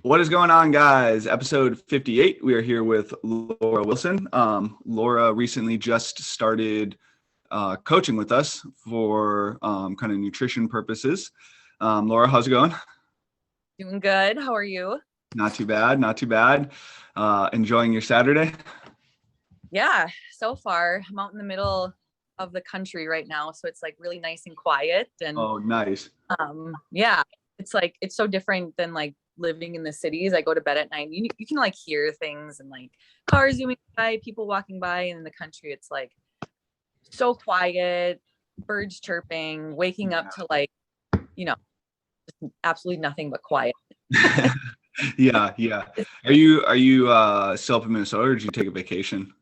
What is going on, guys? Episode 58. We are here with Laura Wilson. Laura recently just started coaching with us for kind of nutrition purposes. Laura, how's it going? Doing good. How are you? Not too bad, not too bad. Enjoying your Saturday? Yeah, so far I'm out in the middle of the country right now, so it's like really nice and quiet. And Oh, nice. yeah, it's so different than like living in the cities. I go to bed at night. You can like hear things and like cars zooming by, people walking by, and in the country it's like so quiet, birds chirping, waking up to like, you know, absolutely nothing but quiet. Yeah. Are you still up in Minnesota, or did you take a vacation?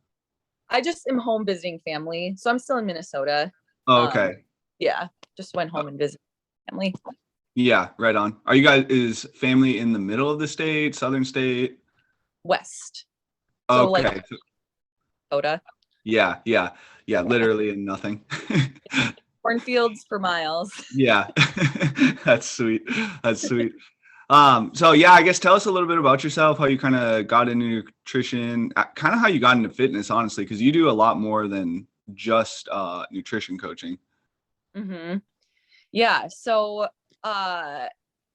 I just am home visiting family, so I'm still in Minnesota. Oh, okay. Yeah, just went home and visited family. Yeah, right on. Is family in the middle of the state, southern state? West. So Okay. like Minnesota. Yeah. Literally in nothing. Cornfields for miles. Yeah. That's sweet. So yeah, I guess tell us a little bit about yourself, how you kind of got into nutrition, kind of how you got into fitness, honestly, because you do a lot more than just nutrition coaching. Mm-hmm. Yeah. So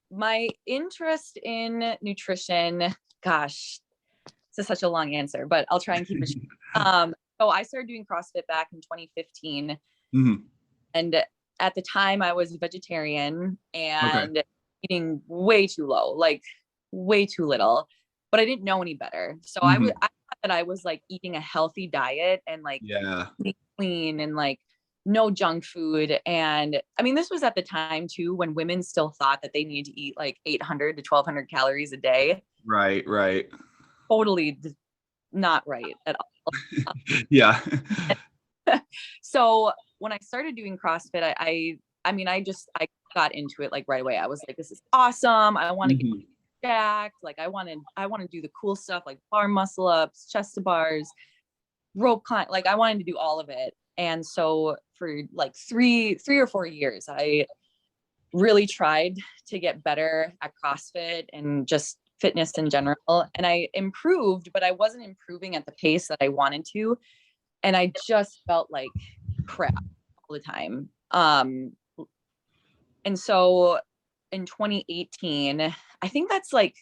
my interest in nutrition, gosh, this is such a long answer, but I'll try and keep it short. So I started doing CrossFit back in 2015. Mm-hmm. And at the time I was vegetarian and Okay. eating way too low, like way too little, but I didn't know any better. So I Mm-hmm. thought that I was like eating a healthy diet and like Yeah. clean and like no junk food. And I mean, this was at the time too, when women still thought that they needed to eat like 800 to 1200 calories a day. Right. Totally not right at all. Yeah. So when I started doing CrossFit, I got into it like right away. I was like, this is awesome. I want to get Mm-hmm. jacked. Like I want to do the cool stuff like bar muscle ups, chest to bars, rope climb. Like I wanted to do all of it. And so for like three or 4 years, I really tried to get better at CrossFit and just fitness in general. And I improved, but I wasn't improving at the pace that I wanted to. And I just felt like crap all the time. And so in 2018, I think that's like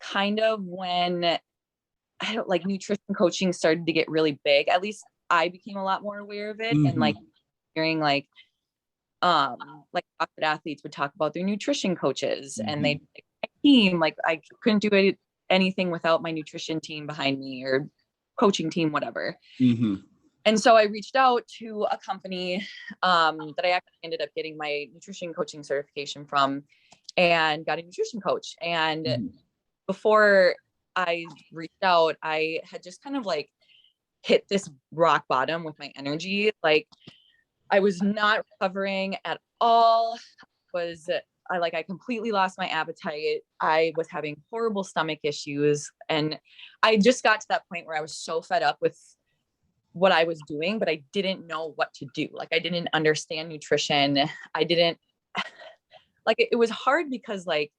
kind of when I don't like nutrition coaching started to get really big. At least I became a lot more aware of it. And like Mm-hmm. hearing like CrossFit athletes would talk about their nutrition coaches and they like, my team, like I couldn't do anything without my nutrition team behind me or coaching team, whatever. Mm-hmm. And so I reached out to a company that I actually ended up getting my nutrition coaching certification from and got a nutrition coach. And Mm-hmm. before I reached out, I had just kind of like hit this rock bottom with my energy. Like I was not recovering at all. I completely lost my appetite. I was having horrible stomach issues. And I just got to that point where I was so fed up with what I was doing, but I didn't know what to do. Like I didn't understand nutrition. I didn't like it was hard because like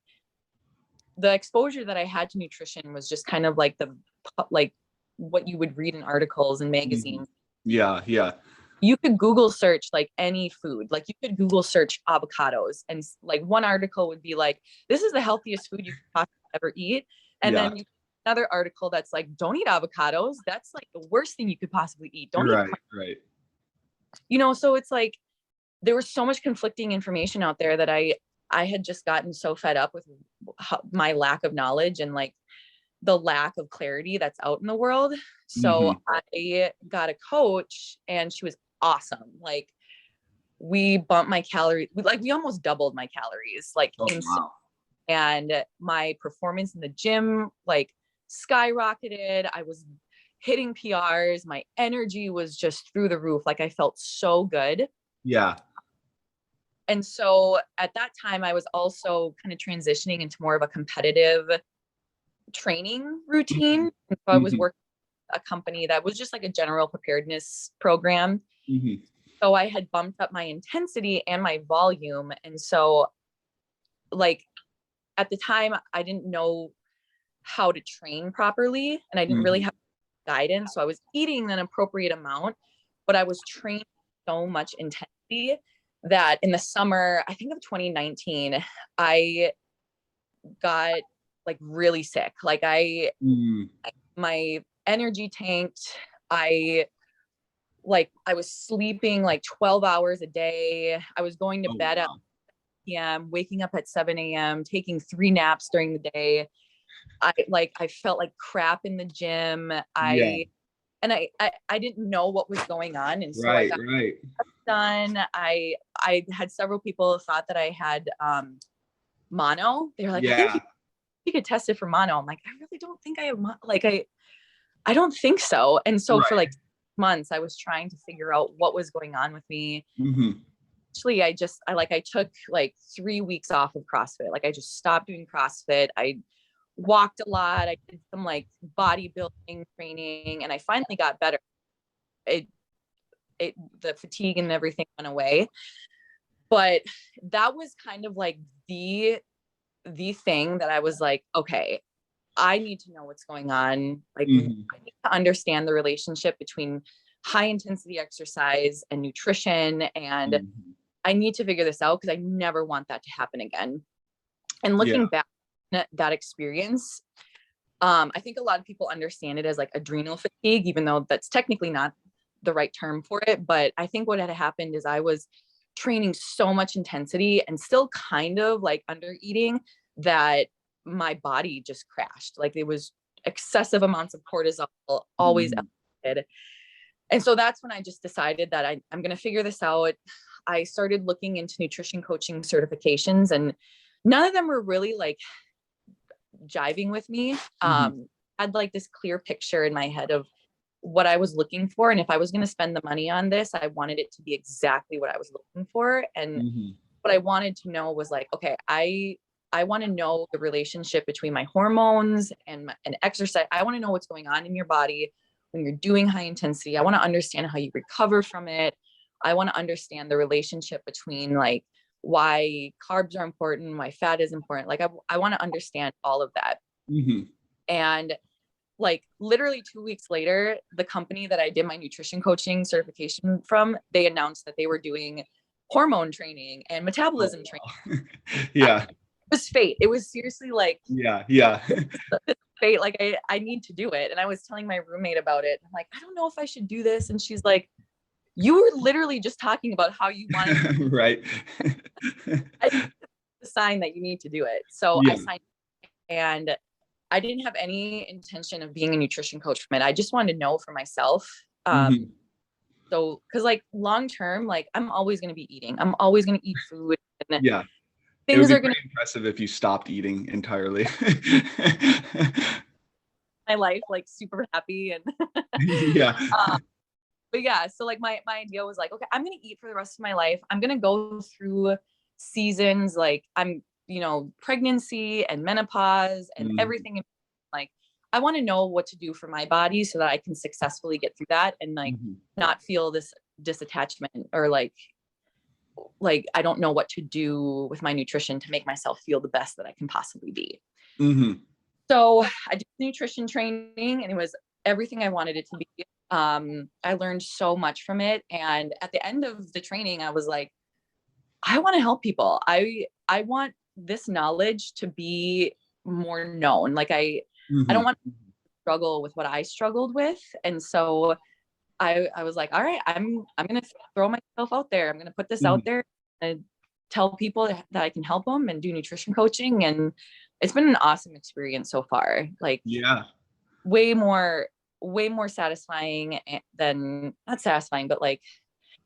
the exposure that I had to nutrition was just kind of like like what you would read in articles and magazines. Yeah. You could Google search like any food. Like you could Google search avocados and like one article would be like, this is the healthiest food you could possibly ever eat. And Yeah. then another article that's like, don't eat avocados. That's like the worst thing you could possibly eat. Don't eat, Right. so it's like, there was so much conflicting information out there that I had just gotten so fed up with my lack of knowledge and like the lack of clarity that's out in the world. So Mm-hmm. I got a coach and she was awesome. Like we bumped my calories, we almost doubled my calories, like Oh, instant. wow. And my performance in the gym like skyrocketed. I was hitting PRs. My energy was just through the roof. Like I felt so good. Yeah. And so at that time, I was also kind of transitioning into more of a competitive training routine. And so I was Mm-hmm. working with a company that was just like a general preparedness program. Mm-hmm. So I had bumped up my intensity and my volume. And so like at the time I didn't know how to train properly, and I didn't really have guidance. So I was eating an appropriate amount, but I was training so much intensity that in the summer, I think of 2019, I got like really sick. Like my energy tanked. I was sleeping like 12 hours a day. I was going to bed at p.m., waking up at 7 a.m., taking 3 naps during the day. I felt like crap in the gym. I didn't know what was going on. And so I got done. I had several people thought that I had mono. They were like, I think you could test it for mono. I'm like, I really don't think I have I don't think so. And so for like months, I was trying to figure out what was going on with me. Actually, I took like 3 weeks off of CrossFit. Like I just stopped doing CrossFit. I walked a lot. I did some like bodybuilding training, and I finally got better. The fatigue and everything went away. But that was kind of like the thing that I was like, okay, I need to know what's going on. Like I need to understand the relationship between high intensity exercise and nutrition. And I need to figure this out because I never want that to happen again. And looking back at that experience, I think a lot of people understand it as like adrenal fatigue, even though that's technically not the right term for it. But I think what had happened is I was training so much intensity and still kind of like under eating that my body just crashed. Like it was excessive amounts of cortisol, always elevated. And so that's when I just decided that I'm going to figure this out. I started looking into nutrition coaching certifications, and none of them were really like jiving with me. I had like this clear picture in my head of what I was looking for. And if I was going to spend the money on this, I wanted it to be exactly what I was looking for. And what I wanted to know was like, okay, I want to know the relationship between my hormones and exercise. I want to know what's going on in your body when you're doing high intensity. I want to understand how you recover from it. I want to understand the relationship between like why carbs are important, why fat is important. Like I want to understand all of that. And like literally 2 weeks later, the company that I did my nutrition coaching certification from, they announced that they were doing hormone training and metabolism training. It was fate. It was seriously like, fate. Like I need to do it. And I was telling my roommate about it. I'm like, I don't know if I should do this. And she's like, you were literally just talking about how you wanted to. Right. It's a sign that you need to do it. So I signed, and I didn't have any intention of being a nutrition coach from it. I just wanted to know for myself. So, cause like long term, like I'm always going to be eating. I'm always going to eat food. And things are going to be impressive if you stopped eating entirely. my life, like super happy. And but yeah, so like my idea was like, okay, I'm going to eat for the rest of my life. I'm going to go through seasons. Like I'm, pregnancy and menopause and everything. Like I want to know what to do for my body so that I can successfully get through that and like not feel this disattachment or like I don't know what to do with my nutrition to make myself feel the best that I can possibly be. So I did nutrition training, and it was everything I wanted it to be. I learned so much from it. And at the end of the training, I was like, I want to help people. I want this knowledge to be more known. Like I don't want to struggle with what I struggled with. And so I was like, all right, I'm going to throw myself out there. I'm going to put this out there and tell people that I can help them and do nutrition coaching. And it's been an awesome experience so far. Like way more satisfying than not satisfying, but like,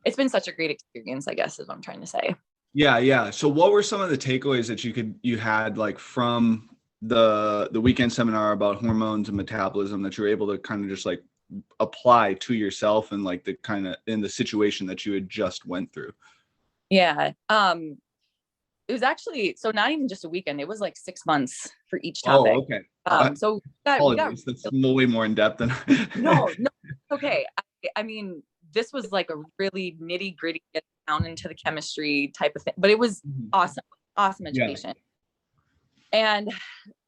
it's been such a great experience, I guess, is what I'm trying to say. Yeah. So what were some of the takeaways that you had like from the weekend seminar about hormones and metabolism that you were able to kind of just like apply to yourself and like the kind of in the situation that you had just went through? Yeah. It was actually, so not even just a weekend, it was like 6 months for each topic. Oh, okay. So that's way more in depth than no, okay. I mean, this was like a really nitty gritty get down into the chemistry type of thing, but it was awesome education. And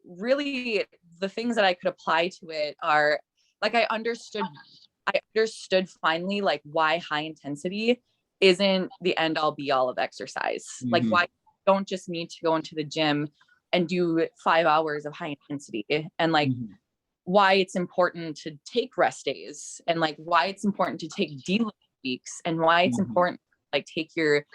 really the things that I could apply to it are like, I understood finally like why high intensity isn't the end all be all of exercise. Like why you don't just need to go into the gym and do 5 hours of high intensity, and like why it's important to take rest days, and like why it's important to take deload weeks, and why it's important to like take your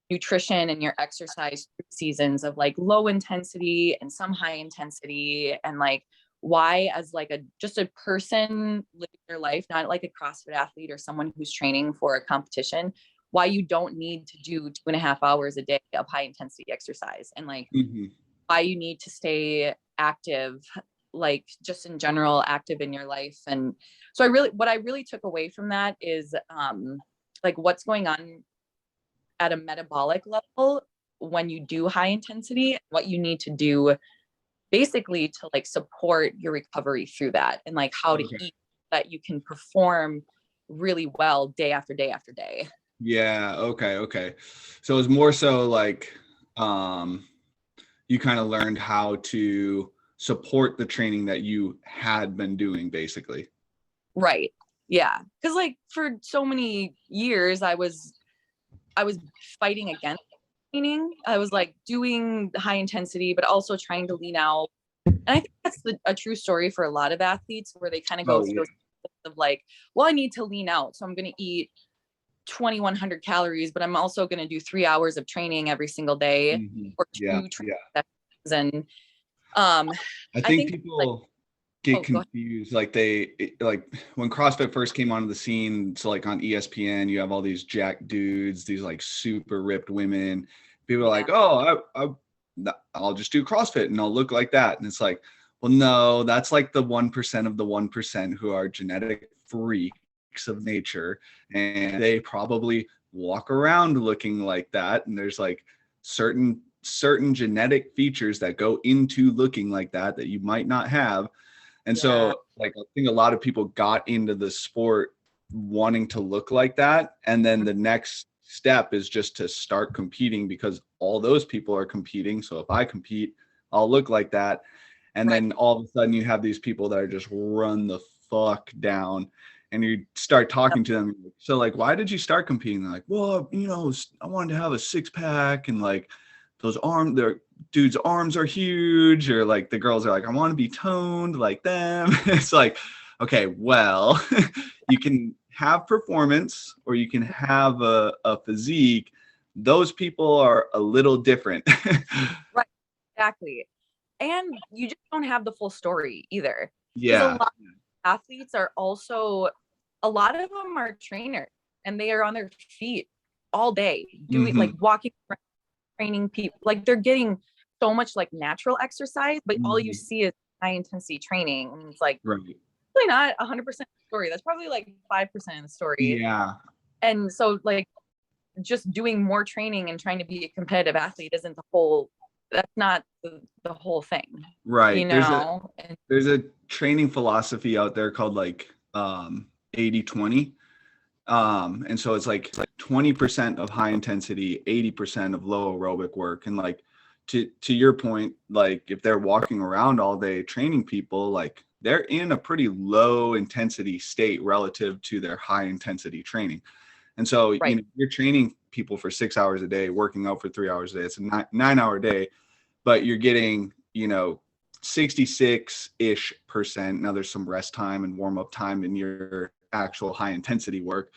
nutrition and your exercise seasons of like low intensity and some high intensity, and like why as like a just a person living their life, not like a CrossFit athlete or someone who's training for a competition, why you don't need to do 2.5 hours a day of high intensity exercise, and like why you need to stay active, like just in general active in your life. And so what I really took away from that is like what's going on at a metabolic level when you do high intensity, what you need to do basically to like support your recovery through that, and like how to eat that you can perform really well day after day after day. Yeah. Okay. So it's more so like, you kind of learned how to support the training that you had been doing, basically. Right. Yeah. Because like for so many years, I was fighting against training. I was like doing high intensity, but also trying to lean out. And I think that's a true story for a lot of athletes, where they kind of go through those of like, well, I need to lean out, so I'm going to eat 2,100 calories, but I'm also going to do 3 hours of training every single day, or two sessions. And I think people get go confused. Like like when CrossFit first came onto the scene, so like on ESPN, you have all these jacked dudes, these like super ripped women. People are like, oh, I'll just do CrossFit and I'll look like that. And it's like, well, no, that's like the 1% of the 1% who are genetic freaks of nature, and they probably walk around looking like that. And there's like certain genetic features that go into looking like that you might not have. And so like I think a lot of people got into the sport wanting to look like that, and then the next step is just to start competing because all those people are competing. So if I compete, I'll look like that. And then all of a sudden you have these people that are just run the fuck down, and you start talking to them. So like, why did you start competing? They're like, well, I wanted to have a 6-pack, and like those dude's arms are huge, or like the girls are like, I want to be toned like them. It's like, okay, well, you can have performance or you can have a physique. Those people are a little different. Right, exactly. And you just don't have the full story either. Yeah. A lot of athletes are also, a lot of them are trainers, and they are on their feet all day doing like walking around, training people. Like they're getting so much like natural exercise, but all you see is high intensity training. And it's like, really not 100% of the story. That's probably like 5% of the story. Yeah. And so like just doing more training and trying to be a competitive athlete isn't the whole, that's not the whole thing. Right. There's a training philosophy out there called like 80-20. And so it's like 20% of high intensity, 80% of low aerobic work. And like to your point, like if they're walking around all day training people, like they're in a pretty low intensity state relative to their high intensity training. And so you're training people for 6 hours a day, working out for 3 hours a day. It's a 9-hour day, but you're getting 66-ish%. Now there's some rest time and warm up time in your actual high intensity work.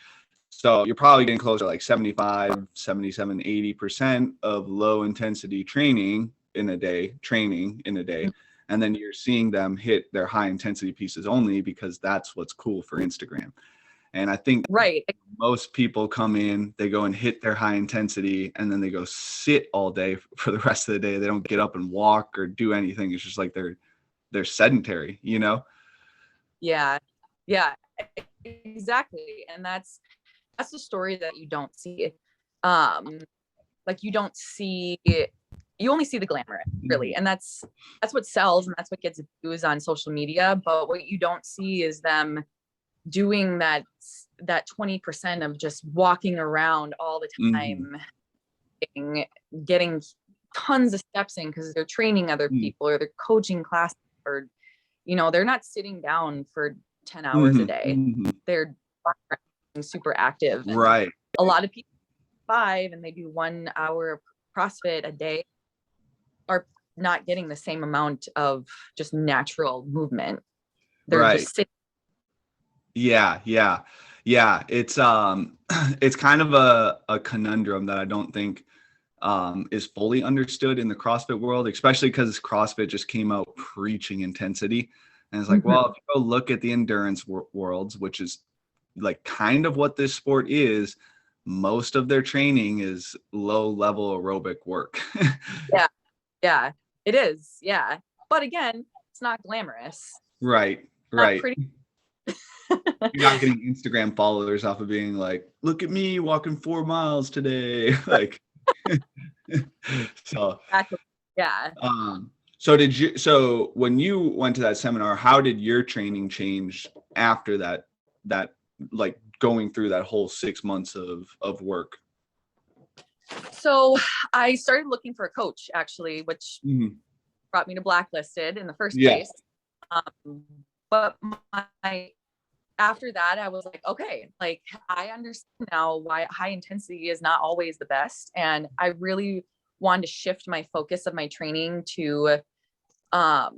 So you're probably getting closer to like 75, 77, 80% of low intensity training in a day. And then you're seeing them hit their high intensity pieces only because that's what's cool for Instagram. And I think most people come in, they go and hit their high intensity, and then they go sit all day for the rest of the day. They don't get up and walk or do anything. It's just like they're sedentary, Yeah, exactly. And that's the story that you don't see. Like you don't see, you only see the glamour, really. And that's what sells, and that's what gets views on social media. But what you don't see is them doing that 20% of just walking around all the time, getting tons of steps in because they're training other people or they're coaching classes, or, you know, they're not sitting down for 10 hours a day. They're super active. And right. A lot of people 5 and they do 1 hour of CrossFit a day are not getting the same amount of just natural movement. They're just sitting. Yeah. It's it's kind of a conundrum that I don't think is fully understood in the CrossFit world, especially because CrossFit just came out preaching intensity. And it's like, well, if you go look at the endurance worlds, which is like kind of what this sport is, most of their training is low level aerobic work. Yeah, it is. Yeah. But again, it's not glamorous. Right. Not pretty. You're not getting Instagram followers off of being like, look at me walking 4 miles today. Like, so, yeah. So when you went to that seminar, how did your training change after that, like going through that whole 6 months of work? So I started looking for a coach, actually, which brought me to Blacklisted in the first place. But after that, I was like, okay, like I understand now why high intensity is not always the best. And I really wanted to shift my focus of my training to have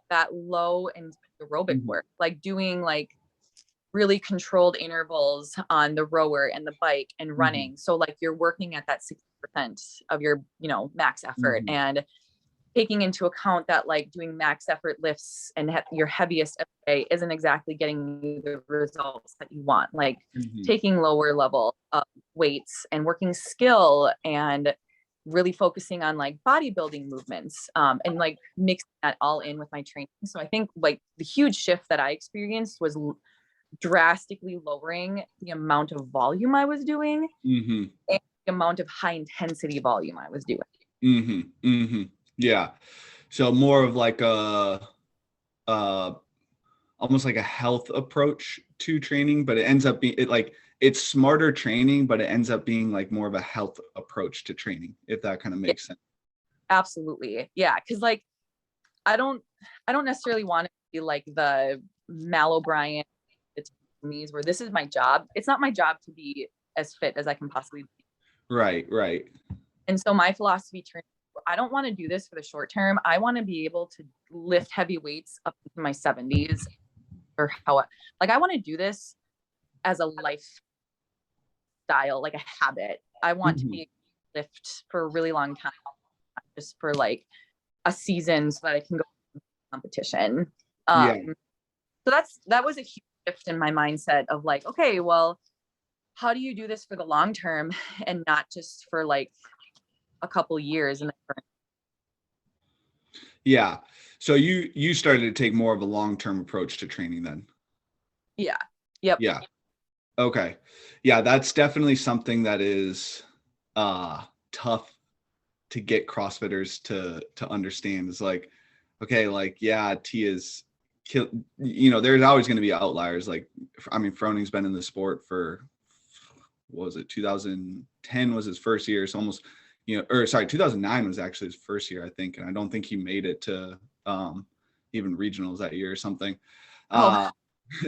that low and aerobic work, like doing like really controlled intervals on the rower and the bike and running. So like you're working at that 60% of your, you know, max effort, and taking into account that like doing max effort lifts and your heaviest every day isn't exactly getting you the results that you want. Like taking lower level weights and working skill and really focusing on like bodybuilding movements and like mixing that all in with my training. So I think like the huge shift that I experienced was drastically lowering the amount of volume I was doing and the amount of high intensity volume I was doing. Yeah. So more of like a almost like a health approach to training, but it ends up being it's smarter training, but it ends up being like more of a health approach to training, if that kind of makes sense. Absolutely. Yeah. Cause like, I don't necessarily want to be like the Mal O'Brien where this is my job. It's not my job to be as fit as I can possibly be. Right. And so my philosophy turned, I don't want to do this for the short term. I want to be able to lift heavy weights up into my 70s or I want to do this as a lifestyle, like a habit. I want to be able to lift for a really long time, not just for like a season so that I can go to competition. So that was a huge shift in my mindset of like, okay, well, how do you do this for the long term and not just for like a couple years? Yeah. So you started to take more of a long-term approach to training then. Yeah. Yep. Yeah. Okay. Yeah, that's definitely something that is tough to get CrossFitters to understand. Is like, okay, like, yeah, T is there's always going to be outliers. Like, I mean, Froning's been in the sport for, what was it, 2010 was his first year. It's almost, 2009 was actually his first year, I think. And I don't think he made it to even regionals that year or something.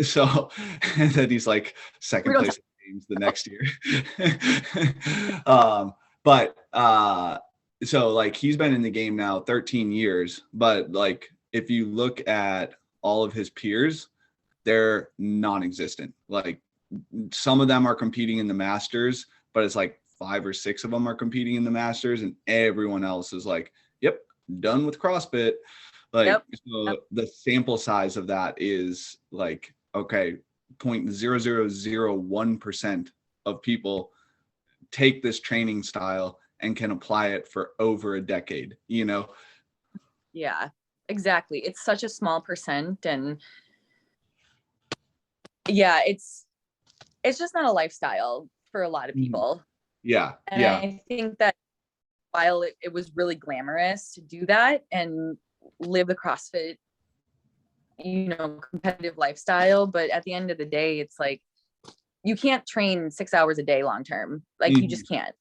So, and then he's like second place in games the next year. So like he's been in the game now 13 years, but like if you look at all of his peers, they're non-existent. Like some of them are competing in the Masters, but it's like 5 or 6 of them are competing in the Masters, and everyone else is like, yep, done with CrossFit. Like, so the sample size of that is like, okay, 0.0001% of people take this training style and can apply it for over a decade, Yeah, exactly. It's such a small percent. And yeah, it's just not a lifestyle for a lot of people. Yeah. And I think that while it was really glamorous to do that and live the CrossFit, competitive lifestyle, but at the end of the day, it's like, you can't train 6 hours a day long term. Like you just can't.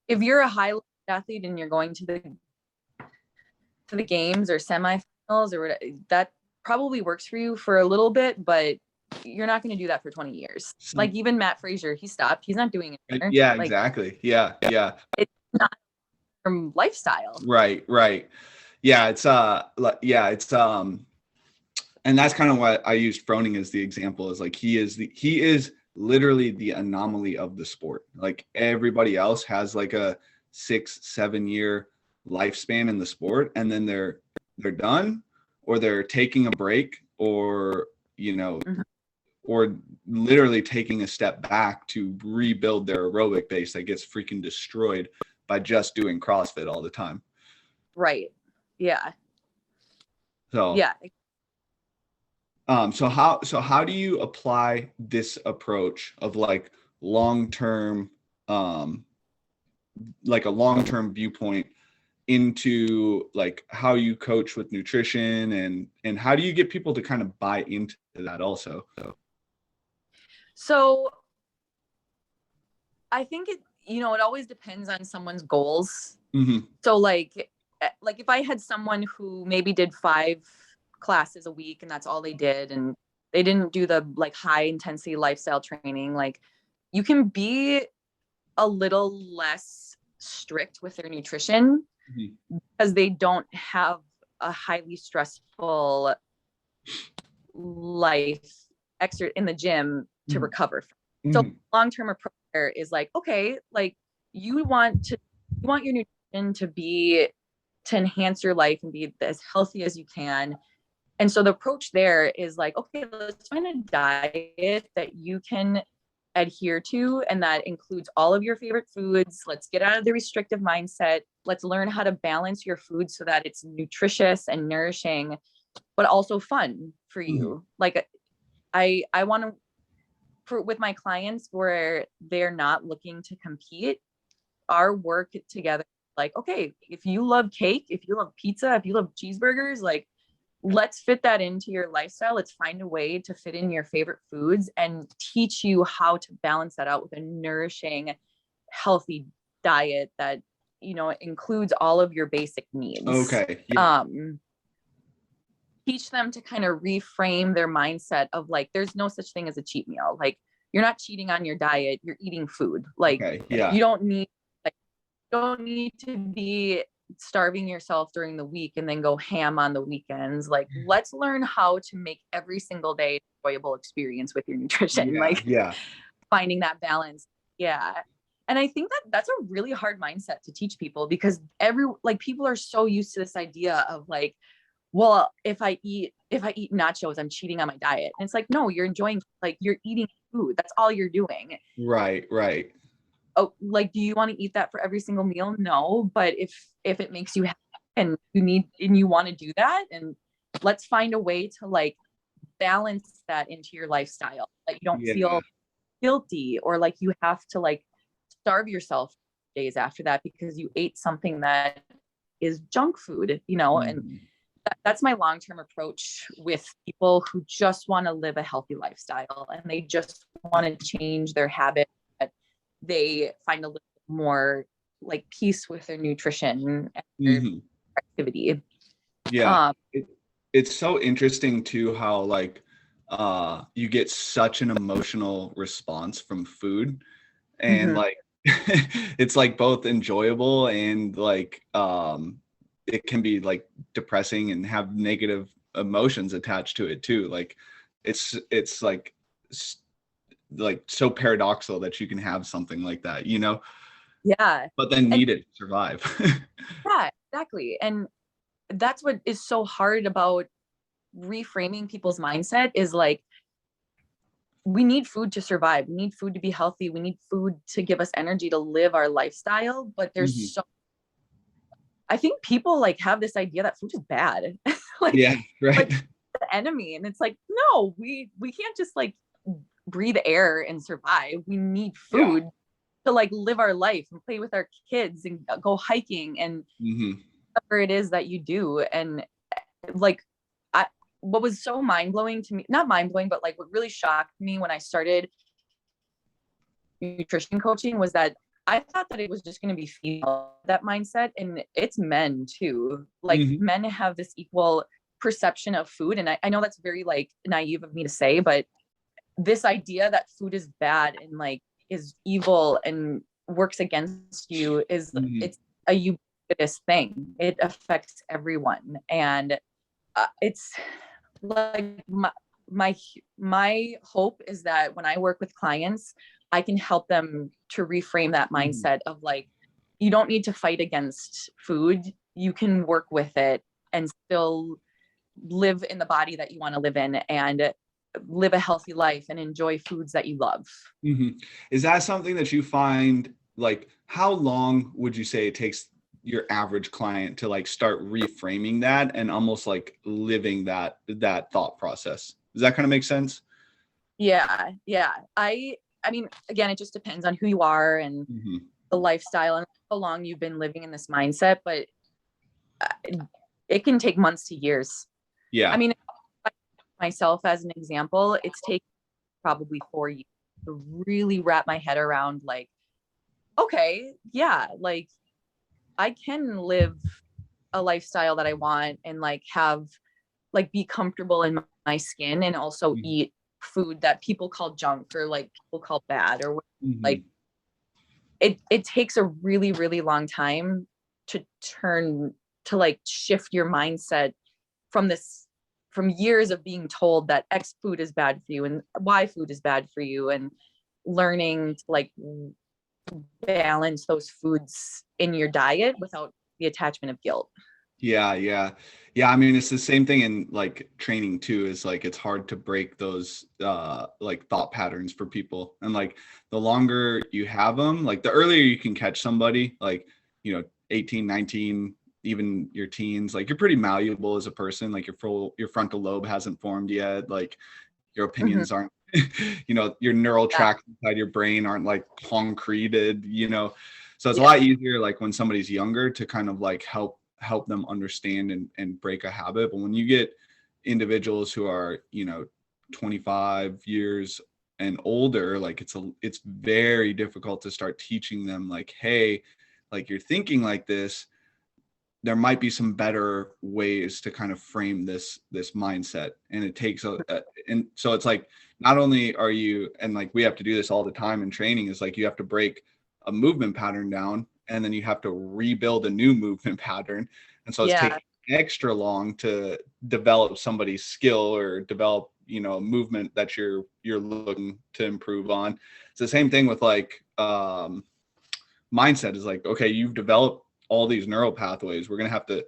if you're a high level athlete and you're going to the games or semifinals or whatever, that probably works for you for a little bit, but you're not going to do that for 20 years. Like even Matt Frazier, he stopped. He's not doing it anymore. Yeah, like, exactly. Yeah. It's not from lifestyle. Right. Yeah, it's and that's kind of what I used Froning as the example, is like he is literally the anomaly of the sport. Like everybody else has like a 6-7 year lifespan in the sport, and then they're done, or they're taking a break, or or literally taking a step back to rebuild their aerobic base that gets freaking destroyed by just doing CrossFit all the time. Right. Yeah. So yeah. So how do you apply this approach of like long-term, like a long-term viewpoint into like how you coach with nutrition, and how do you get people to kind of buy into that also? So I think it always depends on someone's goals. Mm-hmm. So like if I had someone who maybe did 5 classes a week and that's all they did, and they didn't do the like high intensity lifestyle training, like you can be a little less strict with their nutrition because they don't have a highly stressful life in the gym to recover from. So long-term approach there is like, okay, like you want your nutrition to enhance your life and be as healthy as you can. And so the approach there is like, okay, let's find a diet that you can adhere to and that includes all of your favorite foods. Let's get out of the restrictive mindset. Let's learn how to balance your food so that it's nutritious and nourishing, but also fun for you. Like I want to, with my clients where they're not looking to compete, our work together, like, okay, if you love cake, if you love pizza, if you love cheeseburgers, like let's fit that into your lifestyle. Let's find a way to fit in your favorite foods and teach you how to balance that out with a nourishing, healthy diet that, includes all of your basic needs. Okay. Yeah. Teach them to kind of reframe their mindset of like, there's no such thing as a cheat meal. Like you're not cheating on your diet. You're eating food. Like you don't need to be starving yourself during the week and then go ham on the weekends. Like let's learn how to make every single day an enjoyable experience with your nutrition. Finding that balance. Yeah. And I think that that's a really hard mindset to teach people, because people are so used to this idea of like, well, if I eat nachos, I'm cheating on my diet. And it's like, no, you're enjoying, like you're eating food. That's all you're doing. Right. Oh, like, do you want to eat that for every single meal? No, but if it makes you happy and you want to do that, and let's find a way to like balance that into your lifestyle, that you don't feel guilty or like you have to like starve yourself days after that because you ate something that is junk food, and that's my long-term approach with people who just want to live a healthy lifestyle and they just want to change their habits. They find a little more like peace with their nutrition and their activity. Yeah. It's so interesting too how like you get such an emotional response from food, and like it's like both enjoyable and like it can be like depressing and have negative emotions attached to it too. Like it's like so paradoxical that you can have something like that, Yeah. But then need it to survive. Yeah, exactly. And that's what is so hard about reframing people's mindset is like, we need food to survive. We need food to be healthy. We need food to give us energy to live our lifestyle. But there's I think people like have this idea that food is bad. Like the enemy. And it's like, no, we can't just like breathe air and survive. We need food to like live our life and play with our kids and go hiking and whatever it is that you do. And like, what was so mind-blowing to me, not mind-blowing, but like what really shocked me when I started nutrition coaching was that I thought that it was just going to be female, that mindset, and it's men too. Like Mm-hmm. men have this equal perception of food. And I know that's very like naive of me to say, but this idea that food is bad and like is evil and works against you is Mm-hmm. it's a ubiquitous thing. It affects everyone. And it's like my hope is that when I work with clients, I can help them to reframe that mindset of like, you don't need to fight against food. You can work with it and still live in the body that you want to live in and live a healthy life and enjoy foods that you love. Mm-hmm. Is that something that you find, like, how long would you say it takes your average client to like start reframing that and almost like living that thought process? Does that kind of make sense? Yeah. I mean, again, it just depends on who you are and Mm-hmm. the lifestyle and how long you've been living in this mindset, but it can take months to years. Yeah. I mean, myself as an example, it's taken probably 4 years to really wrap my head around like, okay, yeah, like I can live a lifestyle that I want and like have like be comfortable in my skin and also eat food that people call junk or like people call bad or like it takes a really, really long time to turn to like shift your mindset from from years of being told that X food is bad for you and Y food is bad for you and learning to like balance those foods in your diet without the attachment of guilt. Yeah. I mean, it's the same thing in like training too, is like, it's hard to break those like thought patterns for people. And like the longer you have them, like the earlier you can catch somebody, like, 18, 19, even your teens, like you're pretty malleable as a person, like your frontal lobe hasn't formed yet. Like your opinions aren't, your neural tracks inside your brain aren't like concreted, so it's a lot easier like when somebody's younger to kind of like help them understand and break a habit. But when you get individuals who are 25 years and older, like it's very difficult to start teaching them like, hey, like you're thinking like this, there might be some better ways to kind of frame this mindset. And it takes and so it's like, not only are you, and like we have to do this all the time in training, is like you have to break a movement pattern down and then you have to rebuild a new movement pattern. And so it's taking extra long to develop somebody's skill or develop, a movement that you're looking to improve on. It's the same thing with like mindset is like, okay, you've developed all these neural pathways. We're going to have to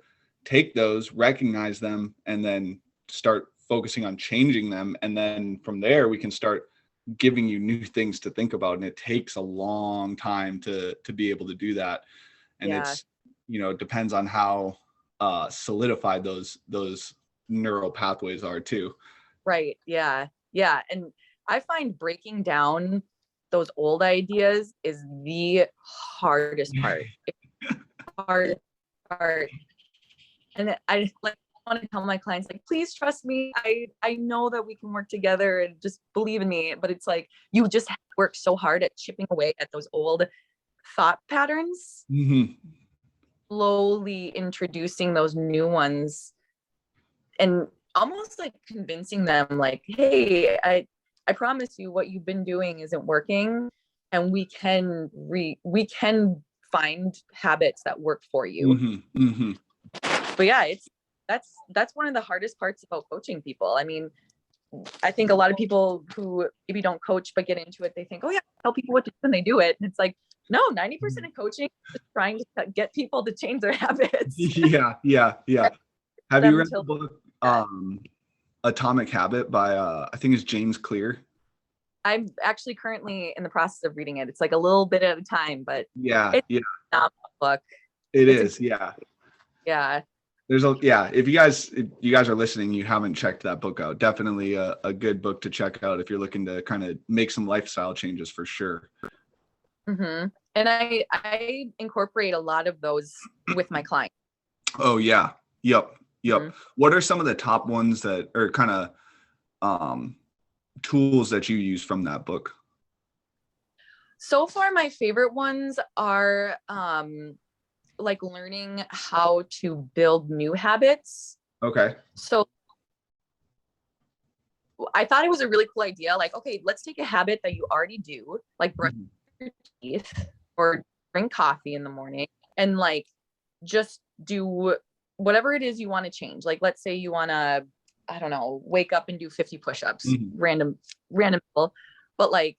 take those, recognize them, and then start focusing on changing them. And then from there, we can start giving you new things to think about. And it takes a long time to be able to do that. And it's, it depends on how solidified those neural pathways are too. Right. Yeah. And I find breaking down those old ideas is the hardest part. Hard part. And I like want to tell my clients like, please trust me. I know that we can work together and just believe in me. But it's like you just work so hard at chipping away at those old thought patterns, slowly introducing those new ones, and almost like convincing them like, hey, I promise you what you've been doing isn't working, and we can find habits that work for you. But yeah, that's one of the hardest parts about coaching people. I mean, I think a lot of people who maybe don't coach but get into it, they think, oh yeah, tell people what to do and they do it. And it's like, no, 90% of coaching is trying to get people to change their habits. Yeah. Have you read the book Atomic Habit by I think it's James Clear? I'm actually currently in the process of reading it. It's like a little bit at a time, but it's not a book. It's Yeah. There's if you guys are listening, you haven't checked that book out, definitely a good book to check out if you're looking to kind of make some lifestyle changes for sure. And I incorporate a lot of those with my clients. Oh yeah. Yep. What are some of the top ones that are kind of tools that you use from that book? So far, my favorite ones are like learning how to build new habits. Okay. So I thought it was a really cool idea. Like, okay, let's take a habit that you already do, like brush your teeth or drink coffee in the morning, and like just do whatever it is you want to change. Like, let's say you want to, I don't know, wake up and do 50 push-ups, random, but like,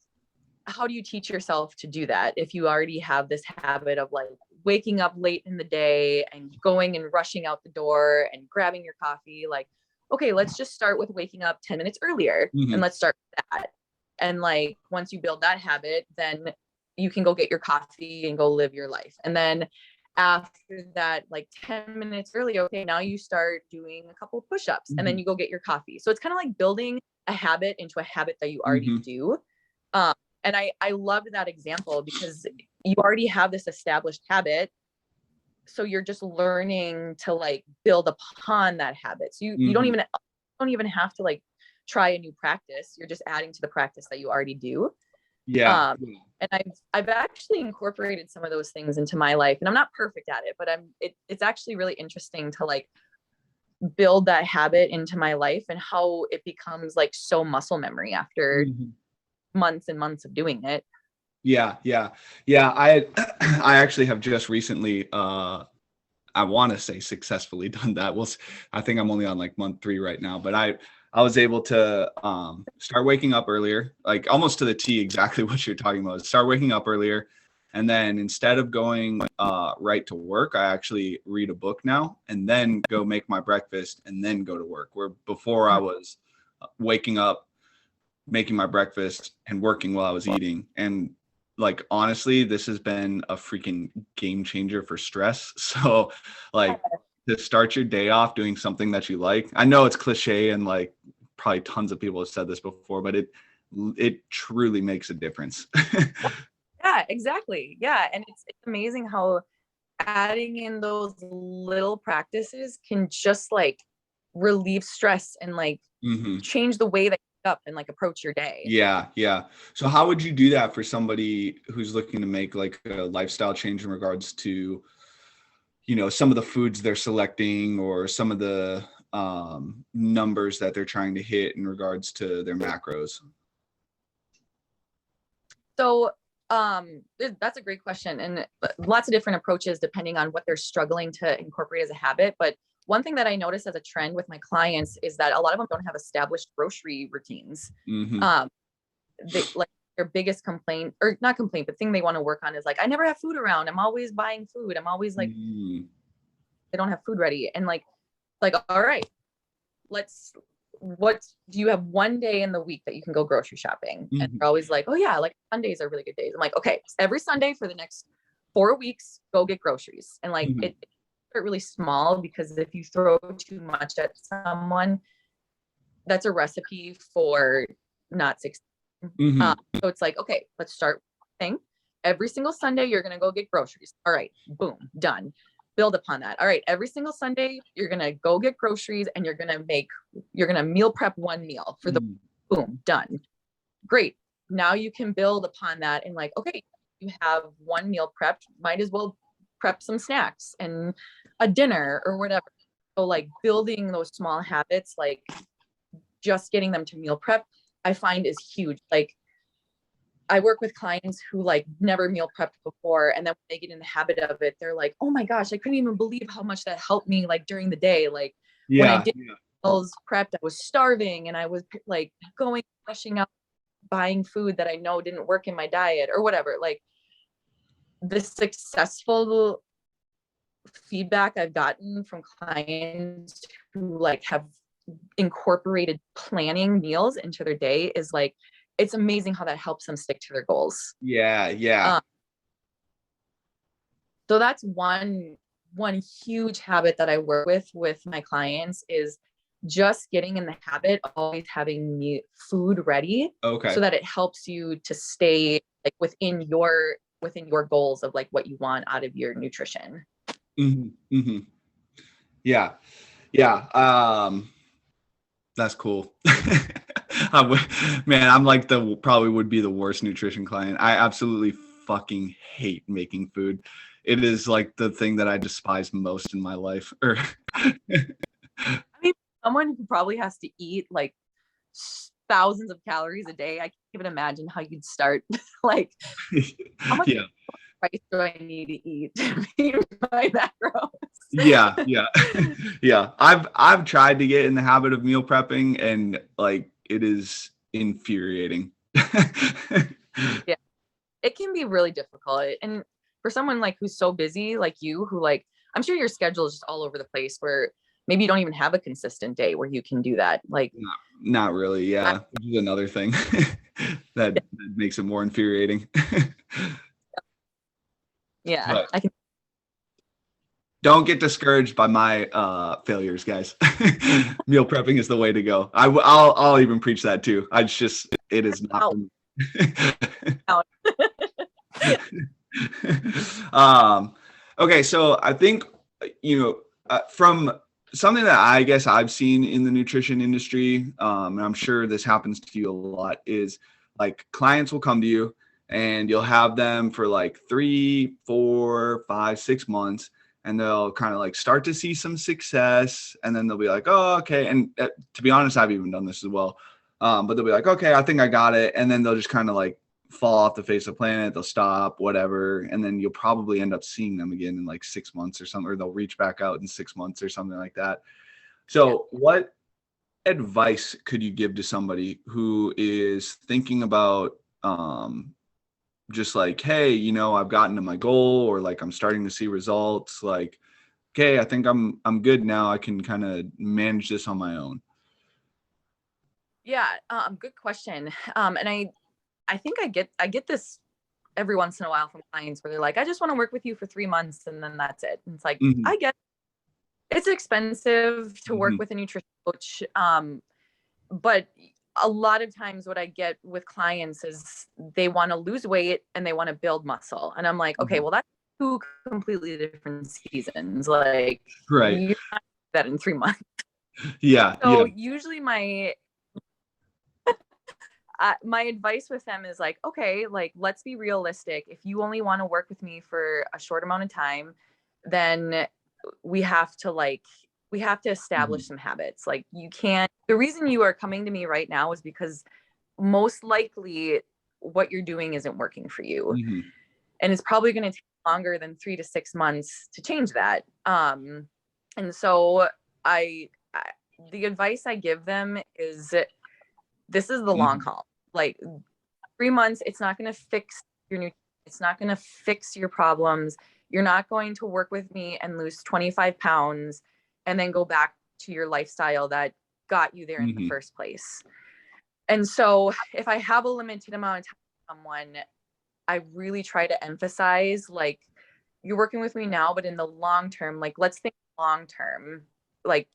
how do you teach yourself to do that if you already have this habit of like waking up late in the day and going and rushing out the door and grabbing your coffee? Like, okay, let's just start with waking up 10 minutes earlier and let's start with that. And like, once you build that habit, then you can go get your coffee and go live your life. And then after that, like 10 minutes early, okay, now you start doing a couple of push-ups and then you go get your coffee. So it's kind of like building a habit into a habit that you already do. And I loved that example because you already have this established habit. So you're just learning to like build upon that habit. So you don't even have to like try a new practice. You're just adding to the practice that you already do. Yeah. And I've actually incorporated some of those things into my life, and I'm not perfect at it, but it's actually really interesting to like build that habit into my life and how it becomes like so muscle memory after months and months of doing it. Yeah. I actually have just recently, I want to say successfully done that. I think I'm only on like month 3 right now, but I was able to start waking up earlier, like almost to the T, exactly what you're talking about. Start waking up earlier. And then instead of going right to work, I actually read a book now and then go make my breakfast and then go to work. Where before I was waking up, making my breakfast and working while I was eating. And like, honestly, this has been a freaking game changer for stress. So like to start your day off doing something that you like, I know it's cliche and like probably tons of people have said this before, but it truly makes a difference. Yeah, exactly. Yeah. And it's amazing how adding in those little practices can just like relieve stress and like change the way that you up and like approach your day. Yeah. So how would you do that for somebody who's looking to make like a lifestyle change in regards to, some of the foods they're selecting or some of the numbers that they're trying to hit in regards to their macros? So that's a great question, and lots of different approaches depending on what they're struggling to incorporate as a habit. But one thing that I notice as a trend with my clients is that a lot of them don't have established grocery routines. They, like, their biggest complaint, or not complaint, but thing they want to work on is like, I never have food around. I'm always buying food. I'm always like, they don't have food ready. And like, all right, what do you have one day in the week that you can go grocery shopping? And they're always like, oh yeah, like Sundays are really good days. I'm like, okay, every Sunday for the next 4 weeks, go get groceries. And like, it really small, because if you throw too much at someone, that's a recipe for not succeeding. So it's like, okay, let's start thing. Every single Sunday, you're going to go get groceries. All right, boom, done. Build upon that. All right, every single Sunday, you're going to go get groceries and you're going to meal prep one meal for the boom, done. Great. Now you can build upon that and like, okay, you have one meal prepped, might as well prep some snacks and a dinner or whatever. So like building those small habits, like just getting them to meal prep, I find is huge. Like I work with clients who like never meal prepped before, and then when they get in the habit of it, they're like, oh my gosh, I couldn't even believe how much that helped me like during the day. Like when I did meals prepped, I was starving and I was like going, rushing out, buying food that I know didn't work in my diet or whatever. Like the successful feedback I've gotten from clients who like have incorporated planning meals into their day is like, it's amazing how that helps them stick to their goals. Yeah. So that's one huge habit that I work with my clients, is just getting in the habit of always having food ready. Okay. So that it helps you to stay like within your goals of like what you want out of your nutrition. Yeah. That's cool. Man, I'm like probably would be the worst nutrition client. I absolutely fucking hate making food. It is like the thing that I despise most in my life. I mean, someone who probably has to eat like thousands of calories a day, I can't even imagine how you'd start. Like, how much Yeah. rice do I need to eat to meet my macros? Yeah, yeah. Yeah. I've tried to get in the habit of meal prepping, and like it is infuriating. Yeah, it can be really difficult. And for someone like who's so busy like you, who like, I'm sure your schedule is just all over the place, where maybe you don't even have a consistent day where you can do that. Like, Not really, yeah. Which is another thing that makes it more infuriating. yeah, But I can. don't get discouraged by my failures, guys. Meal prepping is the way to go. I'll even preach that too. It is not for me. Okay, so I think from something that I guess I've seen in the nutrition industry, and I'm sure this happens to you a lot, is like clients will come to you and you'll have them for like 3, 4, 5, 6 months, and they'll kind of like start to see some success, and then they'll be like, oh, okay. And to be honest, I've even done this as well. But they'll be like, okay, I think I got it. And then they'll just kind of like fall off the face of the planet. They'll stop, whatever. And then you'll probably end up seeing them again in like 6 months or something, or they'll reach back out in 6 months or something like that. So what advice could you give to somebody who is thinking about just like, hey, I've gotten to my goal, or like I'm starting to see results, like, okay, I think I'm good now. I can kind of manage this on my own. Yeah, good question. And I think I get this every once in a while from clients where they're like, I just want to work with you for 3 months and then that's it. And it's like, Mm-hmm. I get it's expensive to work Mm-hmm. with a nutrition coach. But a lot of times what I get with clients is they want to lose weight and they want to build muscle. And I'm like, okay, well, that's two completely different seasons. Like, Right. you're not doing that in 3 months. Yeah. So Yeah. usually my advice with them is like, okay, like, let's be realistic. If you only want to work with me for a short amount of time, then we have to establish some habits. Like, the reason you are coming to me right now is because most likely what you're doing isn't working for you. Mm-hmm. And it's probably going to take longer than 3 to 6 months to change that. And so the advice I give them is, this is the long haul. Like, 3 months, it's not going to fix it's not going to fix your problems. You're not going to work with me and lose 25 pounds and then go back to your lifestyle that got you there in the first place. And so if I have a limited amount of time with someone, I really try to emphasize, like, you're working with me now, but in the long term, like, let's think long term. Like,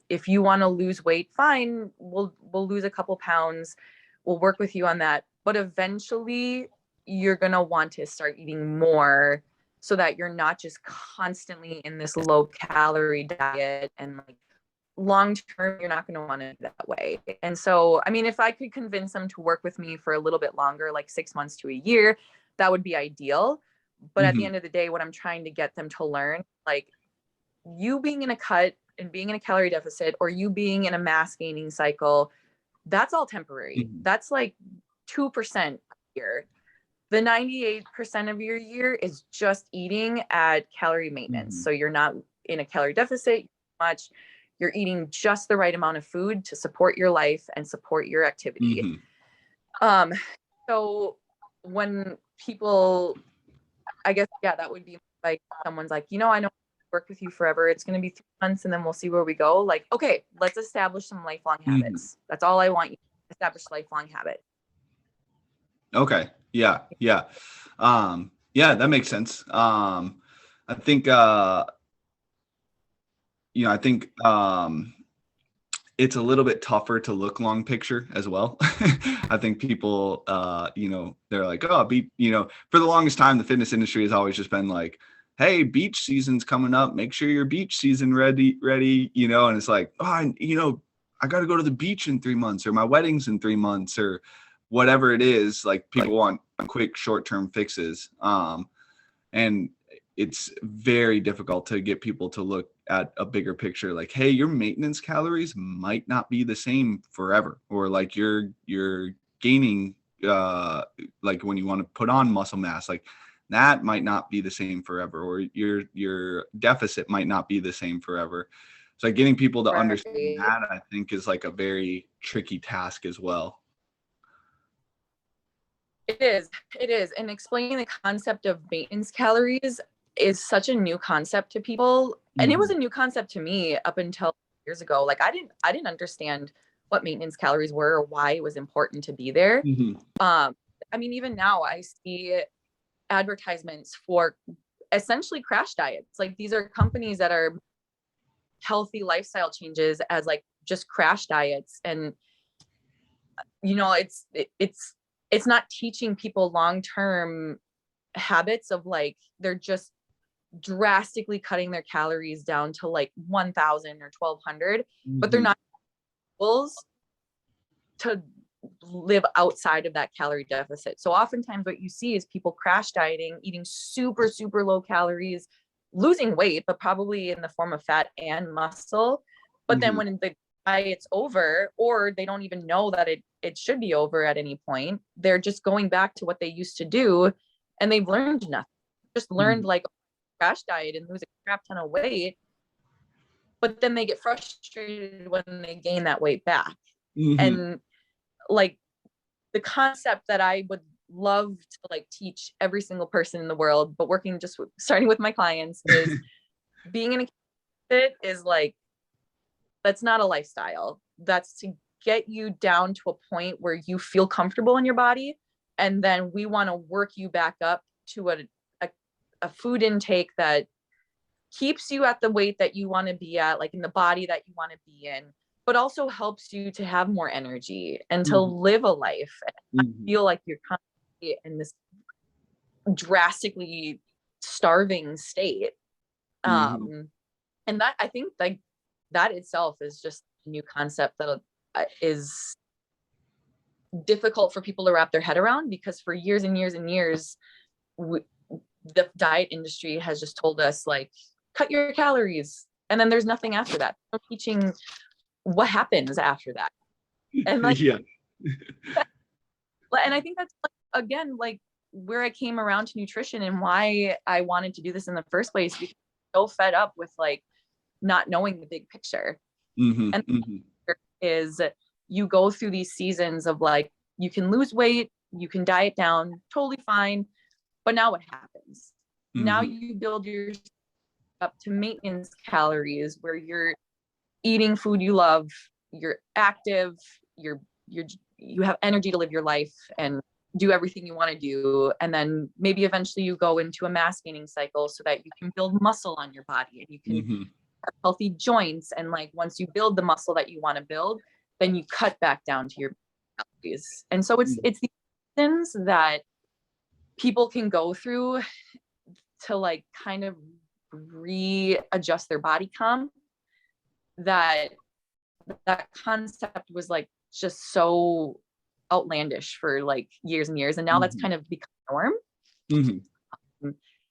if you want to lose weight, fine, we'll lose a couple pounds. We'll work with you on that. But eventually you're going to want to start eating more, so that you're not just constantly in this low calorie diet, and like, long term, you're not going to want to do that way. And so, I mean, if I could convince them to work with me for a little bit longer, like 6 months to a year, that would be ideal. But at the end of the day, what I'm trying to get them to learn, like, you being in a cut and being in a calorie deficit, or you being in a mass gaining cycle, that's all temporary. That's like 2% a year. The 98% of your year is just eating at calorie maintenance. So you're not in a calorie deficit much. You're eating just the right amount of food to support your life and support your activity. So when people, I guess, that would be like, someone's like, I know work with you forever. It's going to be 3 months and then we'll see where we go. Like, okay, let's establish some lifelong habits. That's all I want you to establish, lifelong habit. Okay. Yeah. Yeah. Yeah, that makes sense. I think, it's a little bit tougher to look long picture as well. I think people, they're like, oh, for the longest time, the fitness industry has always just been like, hey, beach season's coming up. Make sure your beach season ready, and it's like, oh, I got to go to the beach in 3 months, or my wedding's in 3 months, or whatever it is. Like people want quick short-term fixes. And it's very difficult to get people to look at a bigger picture. Like, hey, your maintenance calories might not be the same forever, or like you're gaining, like when you want to put on muscle mass, like that might not be the same forever, or your deficit might not be the same forever. So like getting people to understand that, I think, is like a very tricky task as well. It is. And explaining the concept of maintenance calories is such a new concept to people. And it was a new concept to me up until years ago. Like I didn't understand what maintenance calories were or why it was important to be there. I mean, even now I see advertisements for essentially crash diets. Like these are companies that are healthy lifestyle changes as like just crash diets. And you know, it's not teaching people long-term habits of like, they're just drastically cutting their calories down to like 1,000 or 1,200, but they're not able to live outside of that calorie deficit. So oftentimes what you see is people crash dieting, eating super, super low calories, losing weight, but probably in the form of fat and muscle. But then when the diet's over, or they don't even know that it should be over at any point, they're just going back to what they used to do, and they've learned nothing. Just learned like crash diet and lose a crap ton of weight, but then they get frustrated when they gain that weight back. And like the concept that I would love to like teach every single person in the world, but working just starting with my clients, is being in a fit is like, that's not a lifestyle. That's to get you down to a point where you feel comfortable in your body. And then we want to work you back up to a food intake that keeps you at the weight that you want to be at, like in the body that you want to be in, but also helps you to have more energy and to live a life and feel like you're constantly in this drastically starving state. And that, I think, like that itself is just a new concept that is difficult for people to wrap their head around, because for years and years and years, the diet industry has just told us like, cut your calories, and then there's nothing after that. No teaching what happens after that. And like, and I think that's like, again, like where I came around to nutrition and why I wanted to do this in the first place, because I'm so fed up with like not knowing the big picture. And is you go through these seasons of like, you can lose weight, you can diet down, totally fine. But now what happens? Now you build your up to maintenance calories where you're eating food you love, you're active, you have energy to live your life and do everything you want to do. And then maybe eventually you go into a mass gaining cycle so that you can build muscle on your body and you can have healthy joints. And like, once you build the muscle that you want to build, then you cut back down to your calories. And so it's the things that people can go through to like kind of readjust their body comp, that concept was like just so outlandish for like years and years, and now that's kind of become norm. And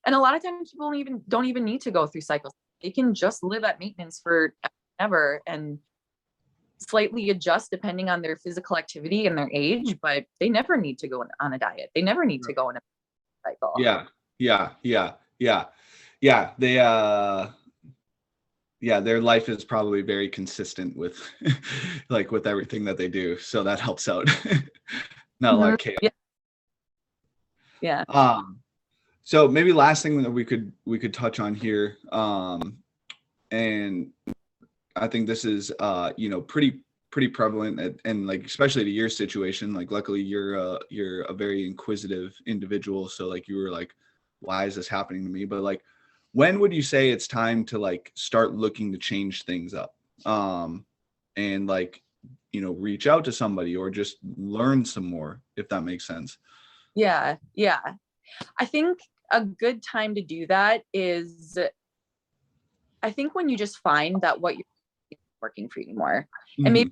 a lot of times people don't even need to go through cycles. They can just live at maintenance for ever and slightly adjust depending on their physical activity and their age, but they never need to go on a diet. They never need to go in a cycle. Their life is probably very consistent with like with everything that they do, so that helps out. Not a lot of chaos. So maybe last thing that we could touch on here, and I think this is pretty prevalent and like especially to your situation. Like luckily you're a very inquisitive individual, so like you were like, why is this happening to me? But like, when would you say it's time to like start looking to change things up, and like, reach out to somebody or just learn some more, if that makes sense? Yeah. I think a good time to do that is, I think when you just find that what you're working for you anymore. Mm-hmm. And maybe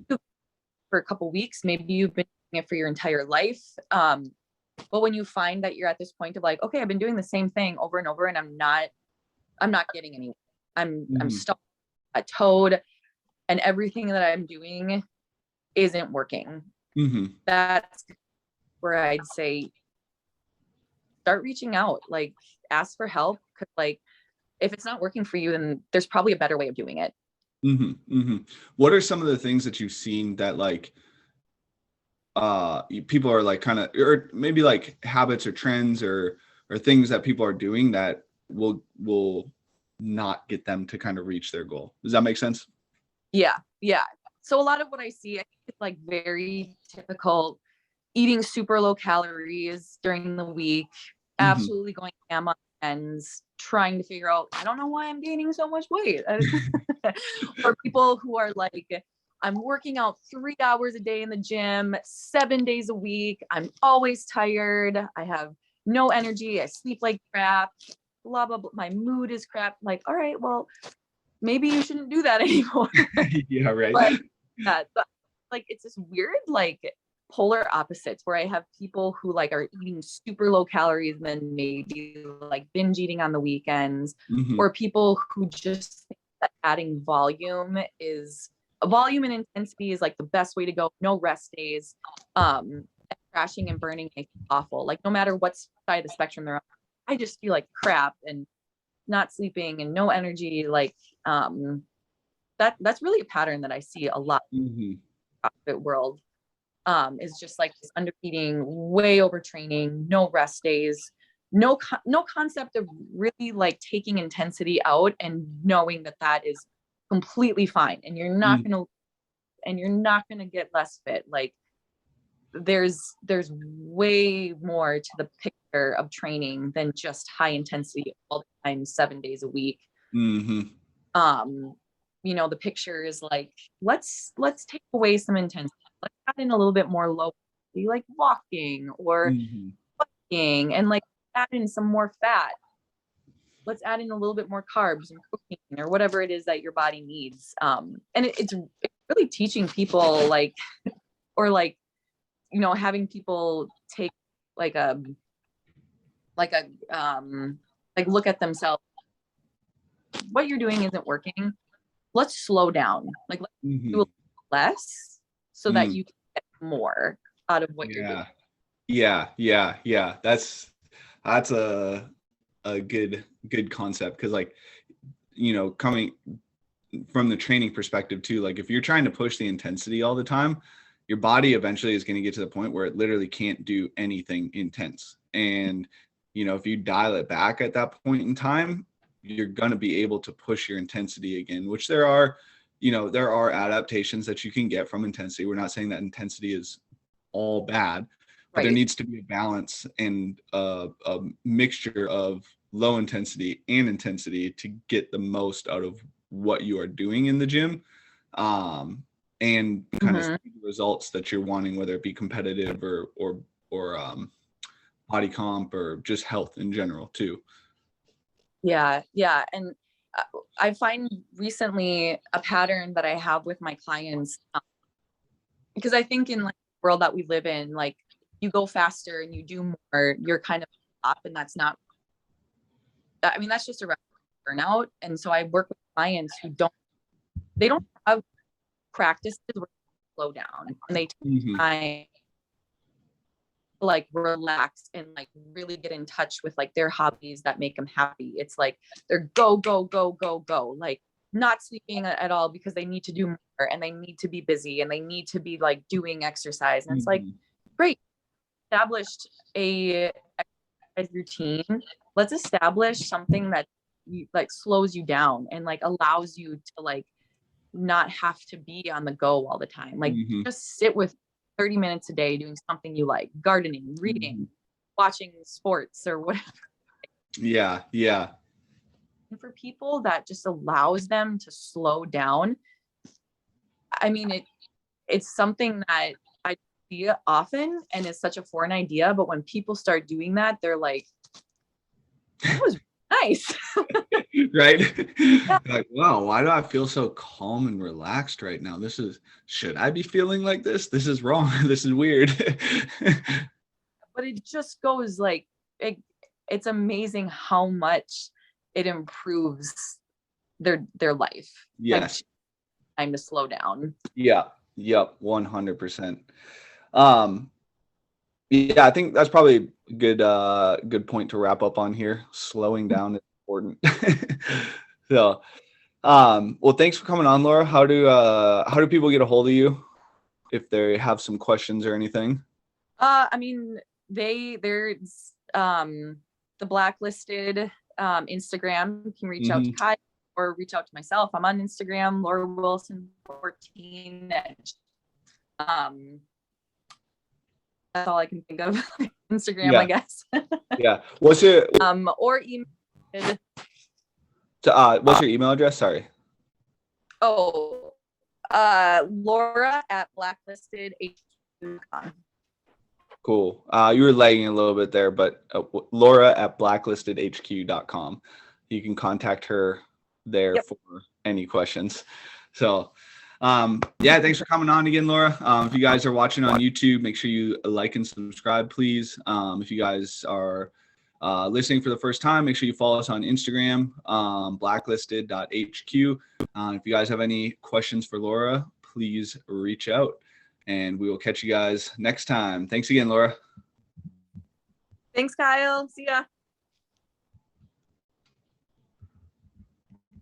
for a couple weeks, maybe you've been doing it for your entire life. But when you find that you're at this point of like, okay, I've been doing the same thing over and over and I'm not getting anywhere. I'm stuck, plateaued, and everything that I'm doing isn't working. That's where I'd say start reaching out, like ask for help. Cause like, if it's not working for you, then there's probably a better way of doing it. What are some of the things that you've seen that like, people are like kind of, or maybe like habits or trends or things that people are doing that will not get them to kind of reach their goal? Does that make sense? Yeah. So a lot of what I see, I think it's like very typical, eating super low calories during the week, absolutely going ham on ends, trying to figure out, I don't know why I'm gaining so much weight. Or people who are like, I'm working out 3 hours a day in the gym, 7 days a week. I'm always tired. I have no energy. I sleep like crap, blah, blah, blah. My mood is crap. Like, all right, well, maybe you shouldn't do that anymore. Yeah, right. But like, it's this weird, like polar opposites where I have people who like are eating super low calories and then maybe like binge eating on the weekends, or people who just think that adding volume and intensity is like the best way to go. No rest days, and crashing and burning is awful. Like no matter what side of the spectrum they're on, I just feel like crap and not sleeping and no energy. Like that's really a pattern that I see a lot in the CrossFit world. Is just like this undereating, way overtraining, no rest days, no concept of really like taking intensity out and knowing that is completely fine, and you're not gonna get less fit. Like there's way more to the picture of training than just high intensity all the time, 7 days a week. The picture is like, let's take away some intensity. Let's add in a little bit more low, like walking or biking, and like add in some more fat. Let's add in a little bit more carbs and protein or whatever it is that your body needs. And it's really teaching people like, or like, having people take like like look at themselves. What you're doing isn't working. Let's slow down. Like let's do less so that you can get more out of what you're doing. Yeah. That's a good concept. Cause like, coming from the training perspective too, like if you're trying to push the intensity all the time, your body eventually is going to get to the point where it literally can't do anything intense. And, if you dial it back at that point in time, you're going to be able to push your intensity again, which there are adaptations that you can get from intensity. We're not saying that intensity is all bad, but there needs to be a balance and a mixture of low intensity and intensity to get the most out of what you are doing in the gym, and kind of see the results that you're wanting, whether it be competitive or body comp or just health in general too. Yeah. And I find recently a pattern that I have with my clients, because I think in like the world that we live in, like you go faster and you do more, you're kind of up, and that's just a burnout. And so I work with clients who don't have practices where they slow down and they take time to like relax and like really get in touch with like their hobbies that make them happy. It's like they're go, like not sleeping at all because they need to do more and they need to be busy and they need to be like doing exercise. And it's like, great, established a exercise routine. Let's establish something that like slows you down and like allows you to like not have to be on the go all the time. Like just sit with 30 minutes a day doing something you like, gardening, reading, watching sports or whatever. Yeah. And for people that just allows them to slow down, I mean, it's something that I see often and it's such a foreign idea, but when people start doing that, they're like, that was Nice. Right? Like, wow, why do I feel so calm and relaxed right now? Should I be feeling like this? This is wrong. This is weird. But it just goes like, it's amazing how much it improves their life. Yes. Time to slow down. Yeah. Yep. 100%. Yeah, I think that's probably a good point to wrap up on here. Slowing down is important. So, well, thanks for coming on, Laura. How do people get a hold of you if they have some questions or anything? I mean, there's the Blacklisted Instagram. You can reach out to Kyle or reach out to myself. I'm on Instagram, Laura Wilson 14. That's all I can think of. Instagram, I guess. Yeah. What's your or email? What's your email address? Sorry. Oh, Laura at blacklistedhq.com. Cool. You were lagging a little bit there, but Laura at blacklistedhq.com. You can contact her there for any questions. So, yeah, thanks for coming on again, Laura. If you guys are watching on YouTube, make sure you like and subscribe, please. If you guys are listening for the first time, make sure you follow us on Instagram, blacklisted.hq. If you guys have any questions for Laura, please reach out, and we will catch you guys next time. Thanks again, Laura. Thanks, Kyle. See ya.